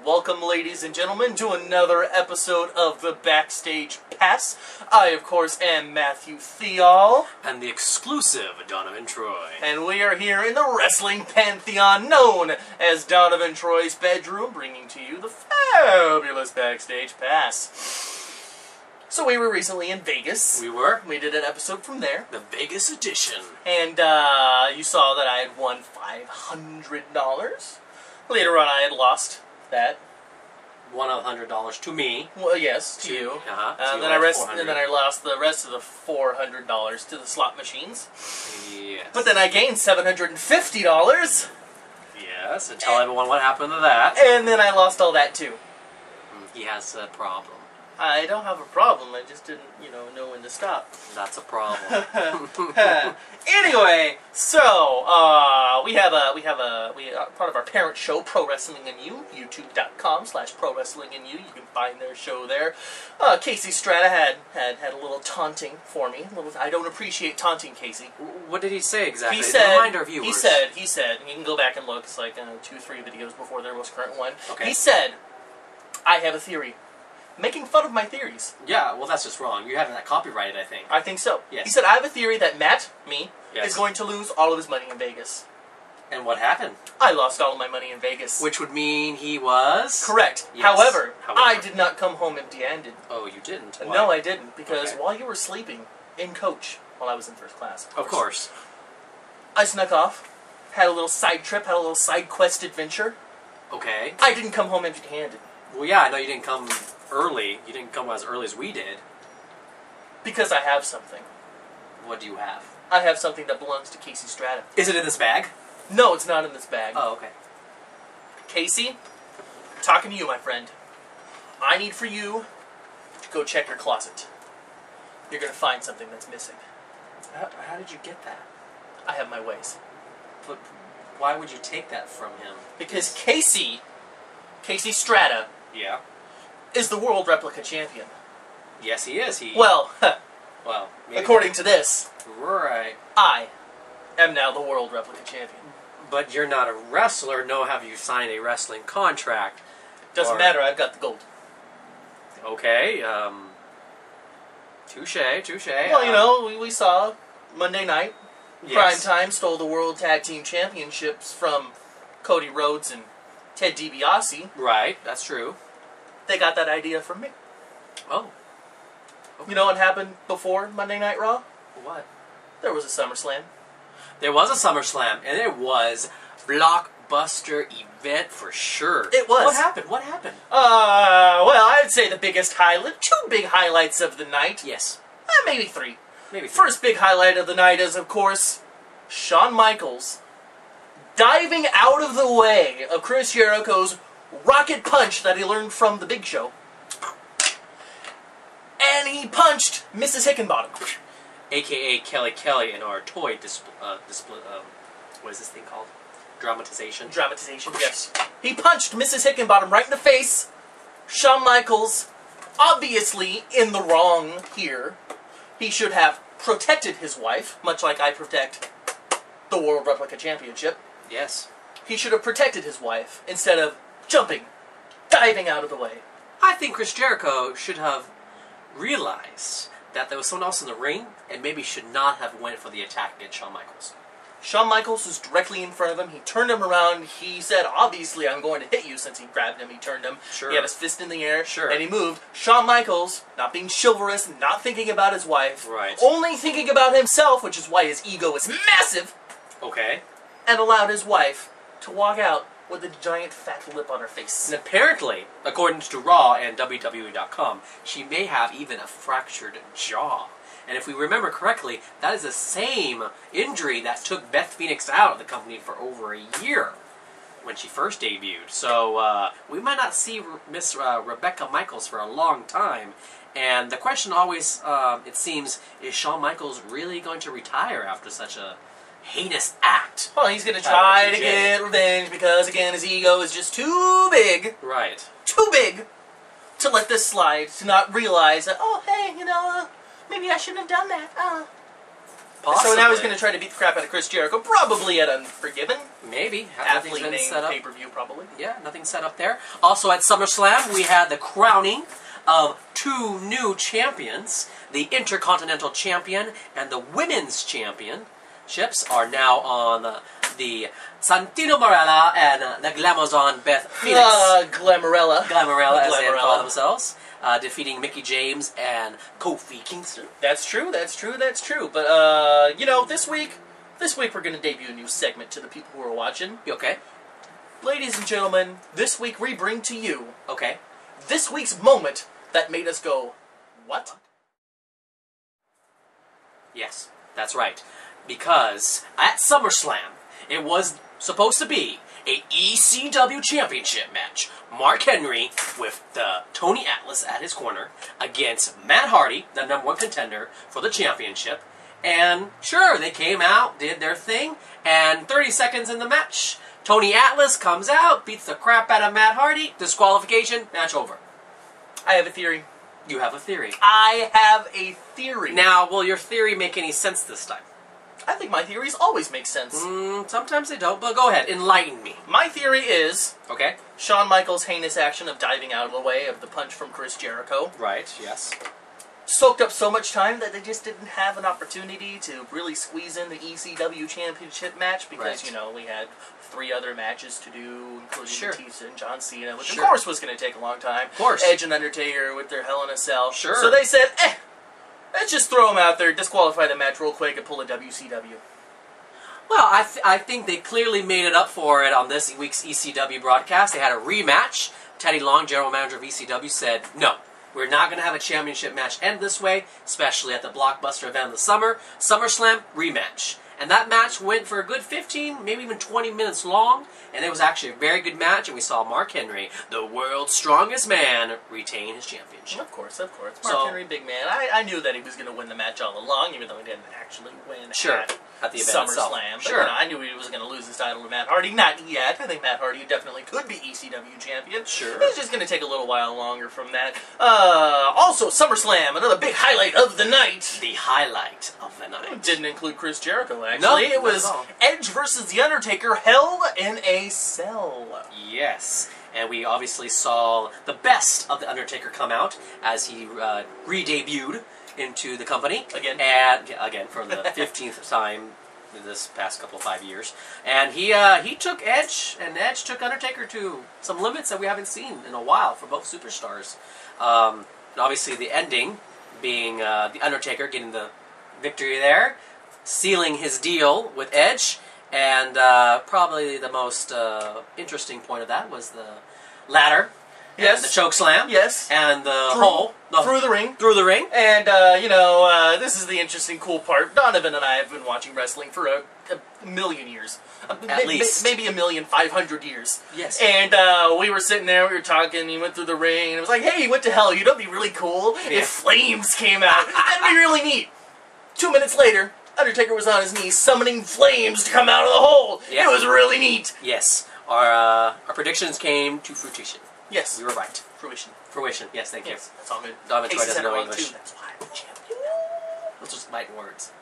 Welcome, ladies and gentlemen, to another episode of the Backstage Pass. I, of course, am Matthew Theall. And the exclusive Donovan Troy. And we are here in the wrestling pantheon known as Donovan Troy's bedroom, bringing to you the fabulous Backstage Pass. So we were recently in Vegas. We were. We did an episode from there. The Vegas edition. And you saw that I had won $500. Later on, I had lost that. $100 to me. Well, yes, to you. So then I lost the rest of the $400 to the slot machines. Yes. But then I gained $750. Yes, and tell everyone what happened to that. And then I lost all that too. He has a problem. I don't have a problem. I just didn't, know when to stop. That's a problem. Anyway, so we have part of our parent show, Prowrestling and You, YouTube.com/Prowrestling and You. You can find their show there. Casey Strata had a little taunting for me. I don't appreciate taunting, Casey. What did he say exactly? He said, remind our viewers. He said, and you can go back and look. It's like 2-3 videos before their most current one. Okay. He said, "I have a theory." Making fun of my theories. Yeah, well, that's just wrong. You have that copyrighted, I think. I think so. Yes. He said, I have a theory that Matt, yes, is going to lose all of his money in Vegas. And what happened? I lost all of my money in Vegas. Which would mean he was? Correct. Yes. However, I did not come home empty-handed. Oh, you didn't? Why? No, I didn't. Because Okay. while you were sleeping in coach, while I was in first class, Of course. I snuck off, had a little side trip, had a little side quest adventure. Okay. I didn't come home empty-handed. Well, yeah, I know you didn't come early. You didn't come as early as we did. Because I have something. What do you have? I have something that belongs to Casey Strata. Is it in this bag? No, it's not in this bag. Oh, okay. Casey, talking to you, my friend. I need for you to go check your closet. You're going to find something that's missing. How did you get that? I have my ways. But why would you take that from him? Because Casey Strata, Yeah. is the world replica champion. Yes, he is. Well, maybe according to this, right. I am now the world replica champion. But you're not a wrestler, nor have you signed a wrestling contract. Doesn't matter, I've got the gold. Okay, touche. Well, we saw Monday night, Prime Yes. Time stole the World Tag Team Championships from Cody Rhodes and Ted DiBiase. Right, that's true. They got that idea from me. Oh. Okay. You know what happened before Monday Night Raw? What? There was a SummerSlam. There was a SummerSlam, and it was blockbuster event for sure. It was. What happened? Well, I'd say the biggest highlight, 2 big highlights of the night. Yes. Maybe 3. Maybe 3. First big highlight of the night is, of course, Shawn Michaels diving out of the way of Chris Jericho's rocket punch that he learned from the Big Show. And he punched Mrs. Hickenbottom. A.K.A. Kelly in our toy what is this thing called? Dramatization? Dramatization, yes. He punched Mrs. Hickenbottom right in the face. Shawn Michaels, obviously in the wrong here. He should have protected his wife, much like I protect the World Replica Championship. Yes. He should have protected his wife instead of jumping, diving out of the way. I think Chris Jericho should have realized that there was someone else in the ring and maybe should not have went for the attack against Shawn Michaels. Shawn Michaels was directly in front of him. He turned him around. He said, obviously, I'm going to hit you. Since he grabbed him, he turned him. Sure. He had his fist in the air. Sure. And he moved. Shawn Michaels, not being chivalrous, not thinking about his wife. Right. Only thinking about himself, which is why his ego is massive. Okay. And allowed his wife to walk out with a giant fat lip on her face. And apparently, according to Raw and WWE.com, she may have even a fractured jaw. And if we remember correctly, that is the same injury that took Beth Phoenix out of the company for over a year when she first debuted. So we might not see Miss Rebecca Michaels for a long time. And the question always, it seems, is Shawn Michaels really going to retire after such a heinous act? Well, he's going to try to get revenge because, again, his ego is just too big. Right. Too big to let this slide, to not realize that, oh, hey, maybe I shouldn't have done that. Possibly. So now he's going to try to beat the crap out of Chris Jericho, probably at Unforgiven. Maybe. Aptly Nothing's been named set up. pay-per-view, probably. Yeah, nothing set up there. Also at SummerSlam, we had the crowning of two new champions. The Intercontinental Champion and the Women's Championships are now on the Santino Marella and the Glamazon Beth Phoenix. Glamorella. Glamorella, as they call themselves. Defeating Mickie James and Kofi Kingston. That's true, that's true, that's true. But, you know, this week we're going to debut a new segment to the people who are watching. Okay. Ladies and gentlemen, this week we bring to you Okay. this week's moment that made us go, what? Yes, that's right. Because at SummerSlam, it was supposed to be a ECW championship match. Mark Henry with Tony Atlas at his corner against Matt Hardy, the #1 contender for the championship. And sure, they came out, did their thing, and 30 seconds in the match, Tony Atlas comes out, beats the crap out of Matt Hardy, disqualification, match over. I have a theory. You have a theory. I have a theory. Now, will your theory make any sense this time? I think my theories always make sense. Sometimes they don't, but go ahead, enlighten me. My theory is Okay. Shawn Michaels' heinous action of diving out of the way of the punch from Chris Jericho Right, yes. soaked up so much time that they just didn't have an opportunity to really squeeze in the ECW championship match because, Right. you know, we had 3 other matches to do, including Sure. Batista and John Cena, which Sure. of course was going to take a long time. Of course. Edge and Undertaker with their Hell in a Cell. Sure. So they said, let's just throw them out there, disqualify the match real quick, and pull a WCW. Well, I think they clearly made it up for it on this week's ECW broadcast. They had a rematch. Teddy Long, general manager of ECW, said, no, we're not going to have a championship match end this way, especially at the blockbuster event of the summer. SummerSlam rematch. And that match went for a good 15, maybe even 20 minutes long, and it was actually a very good match, and we saw Mark Henry, the world's strongest man, retain his championship. Of course, of course. Mark Henry, big man. I knew that he was going to win the match all along, even though he didn't actually win at the event itself. SummerSlam. But, Sure. you know, I knew he was going to lose his title to Matt Hardy. Not yet. I think Matt Hardy definitely could be ECW champion. Sure. It's just going to take a little while longer from that. Also, SummerSlam, another big highlight of the night. The highlight of the night. It didn't include Chris Jericho, actually. No, it was not at all. Edge versus The Undertaker, Hell in a Cell. Yes, and we obviously saw the best of The Undertaker come out as he re-debuted into the company. Again. And, again, for the 15th time in this past couple of 5 years. And he took Edge, and Edge took Undertaker to some limits that we haven't seen in a while for both superstars. And obviously the ending being The Undertaker getting the victory there, sealing his deal with Edge, and probably the most interesting point of that was the ladder, Yes. the choke slam, Yes. and the hole Through the ring. through the ring. And, this is the interesting, cool part. Donovan and I have been watching wrestling for a million years. At least. Maybe 1,500,000 years. Yes. And we were sitting there, we were talking, he went through the ring, and it was like, hey, he went to hell, you know what'd be really cool? Yeah. If flames came out. That'd be really neat. 2 minutes later, Undertaker was on his knees summoning flames to come out of the hole. Yeah. It was really neat. Yes, our predictions came to fruition. Yes. We were right. Fruition. Fruition. Yes, thank you. Yes, that's all good. That's why Casey's doesn't had it know wrong, English. too. That's why I'm champion. Those are just light words.